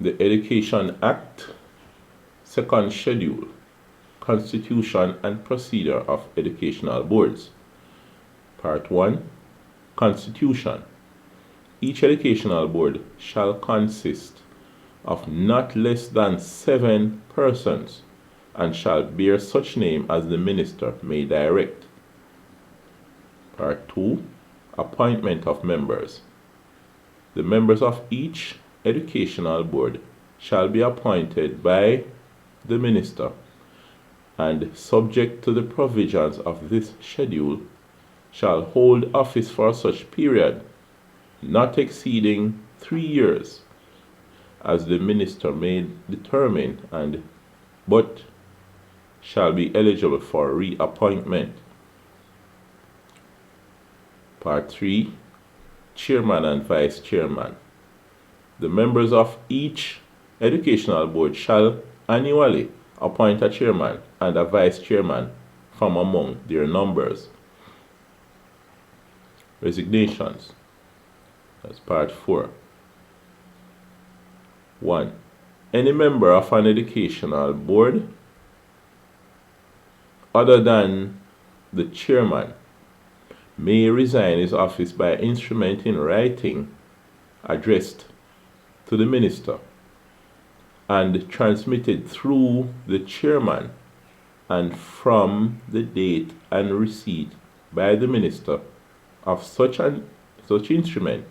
The Education Act, Second Schedule, Constitution and Procedure of Educational Boards. Part 1. Constitution. Each educational board shall consist of not less than 7 persons and shall bear such name as the minister may direct. Part 2. Appointment of members. The members of each educational board shall be appointed by the minister and, subject to the provisions of this schedule, shall hold office for such period not exceeding 3 years, as the minister may determine, but shall be eligible for reappointment. Part 3. Chairman and Vice Chairman. The members of each educational board shall annually appoint a chairman and a vice chairman from among their numbers. Resignations. That's part 4. 1. Any member of an educational board other than the chairman may resign his office by instrument in writing addressed to the minister and transmitted through the chairman, and from the date and receipt by the minister of such instrument,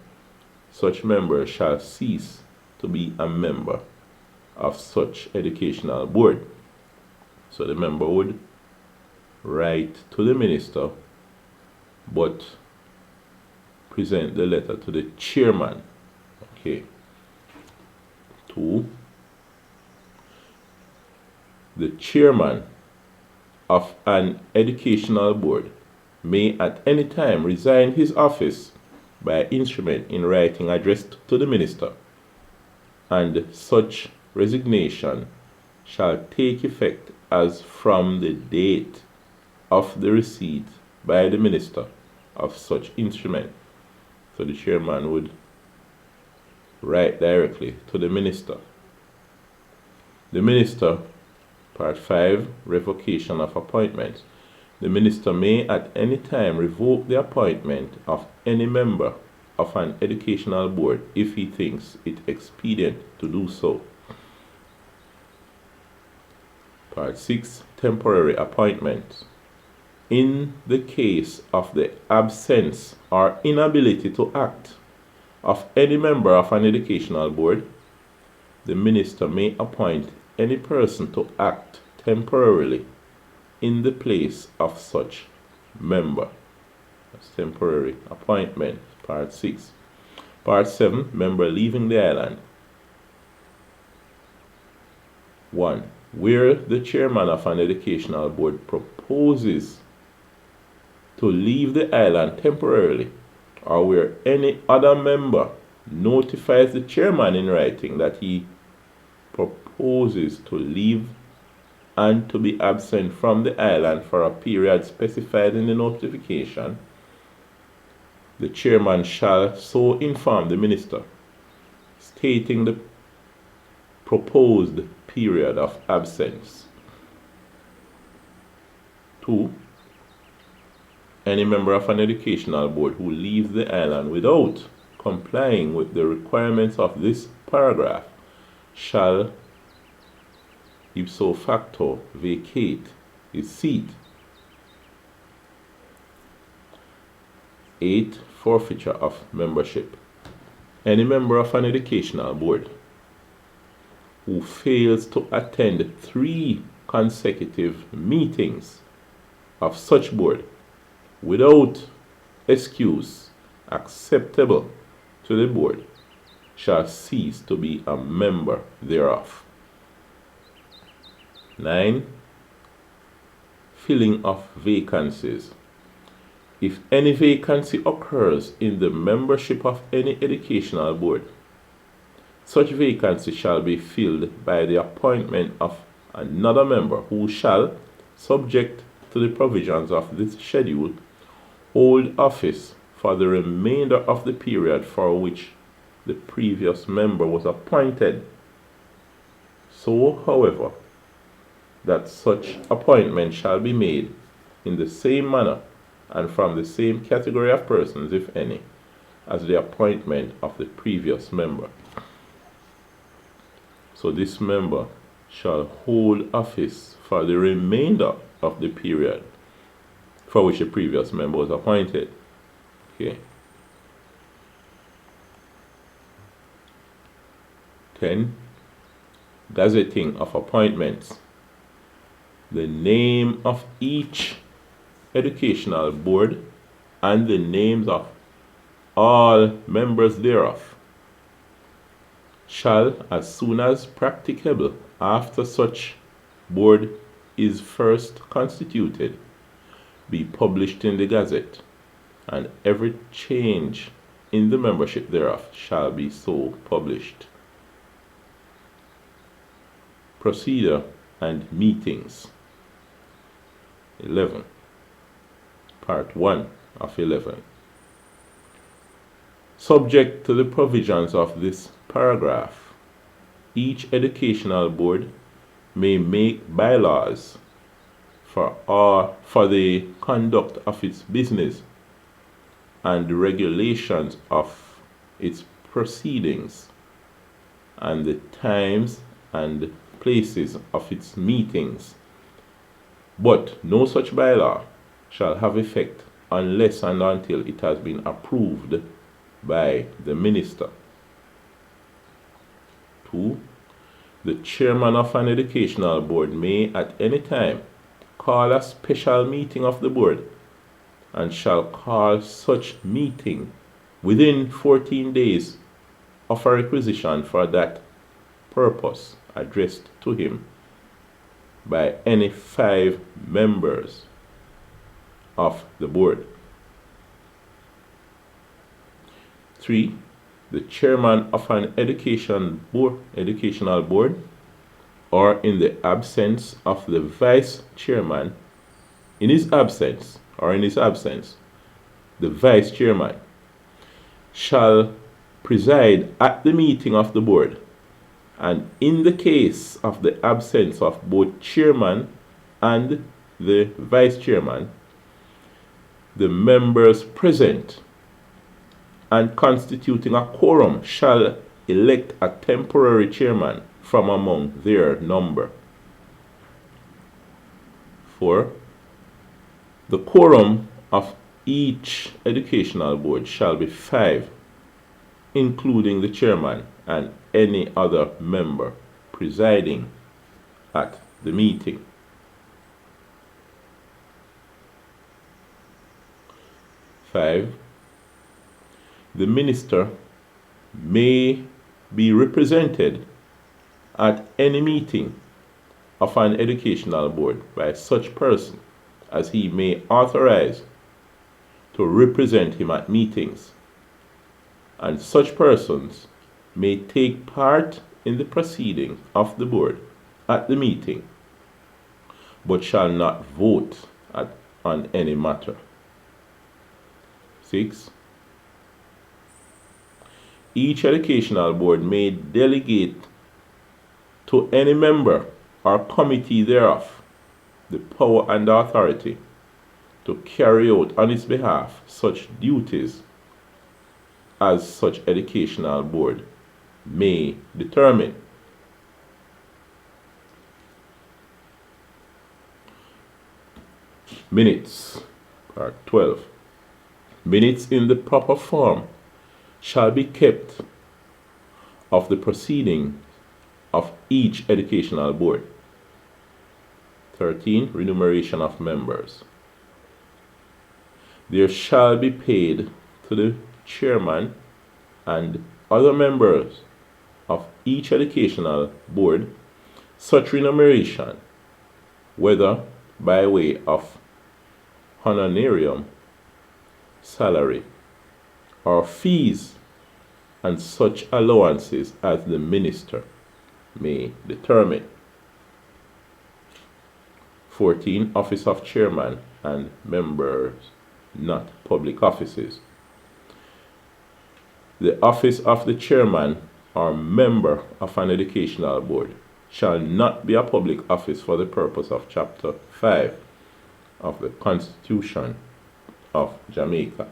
such member shall cease to be a member of such educational board. So the member would write to the minister but present the letter to the chairman. Okay. 2. The chairman of an educational board may at any time resign his office by instrument in writing addressed to the minister, and such resignation shall take effect as from the date of the receipt by the minister of such instrument. So the chairman would write directly to the minister. The minister, part 5, revocation of appointments. The minister may at any time revoke the appointment of any member of an educational board if he thinks it expedient to do so. Part 6, temporary appointments. In the case of the absence or inability to act of any member of an educational board, the minister may appoint any person to act temporarily in the place of such member. That's temporary appointment. Part 6. Part 7, member leaving the island. 1. Where the chairman of an educational board proposes to leave the island temporarily, or where any other member notifies the chairman in writing that he proposes to leave and to be absent from the island for a period specified in the notification, the chairman shall so inform the minister, stating the proposed period of absence. 2. Any member of an educational board who leaves the island without complying with the requirements of this paragraph shall ipso facto vacate his seat. 8. Forfeiture of membership. Any member of an educational board who fails to attend 3 consecutive meetings of such board without excuse acceptable to the board shall cease to be a member thereof. 9. Filling of vacancies. If any vacancy occurs in the membership of any educational board, such vacancy shall be filled by the appointment of another member who shall, subject to the provisions of this schedule, hold office for the remainder of the period for which the previous member was appointed, So, however, that such appointment shall be made in the same manner and from the same category of persons, if any, as the appointment of the previous member. So this member shall hold office for the remainder of the period for which the previous member was appointed. Okay. 10. Gazetting of appointments. The name of each educational board and the names of all members thereof shall, as soon as practicable after such board is first constituted, be published in the Gazette, and every change in the membership thereof shall be so published. Procedure and meetings. 11. Part 1 of 11. Subject to the provisions of this paragraph, each educational board may make bylaws for the conduct of its business and the regulations of its proceedings and the times and places of its meetings, but no such bylaw shall have effect unless and until it has been approved by the minister. 2. The chairman of an educational board may at any time call a special meeting of the board and shall call such meeting within 14 days of a requisition for that purpose addressed to him by any 5 members of the board. 3. The chairman of an educational board, or in the absence of the vice chairman, in his absence, the vice chairman shall preside at the meeting of the board, and in the case of the absence of both chairman and the vice chairman, the members present and constituting a quorum shall elect a temporary chairman from among their number. 4. The quorum of each educational board shall be 5, including the chairman and any other member presiding at the meeting. 5. The minister may be represented at any meeting of an educational board by such person as he may authorize to represent him at meetings, and such persons may take part in the proceeding of the board at the meeting, but shall not vote on any matter. 6. Each educational board may delegate to any member or committee thereof the power and authority to carry out on its behalf such duties as such educational board may determine. Minutes. Part 12. Minutes in the proper form shall be kept of the proceeding of each educational board. 13. Remuneration of members. There shall be paid to the chairman and other members of each educational board such remuneration, whether by way of honorarium, salary, or fees, and such allowances as the minister may determine. 14. Office of chairman and members, not public offices. The office of the chairman or member of an educational board shall not be a public office for the purpose of Chapter 5 of the Constitution of Jamaica.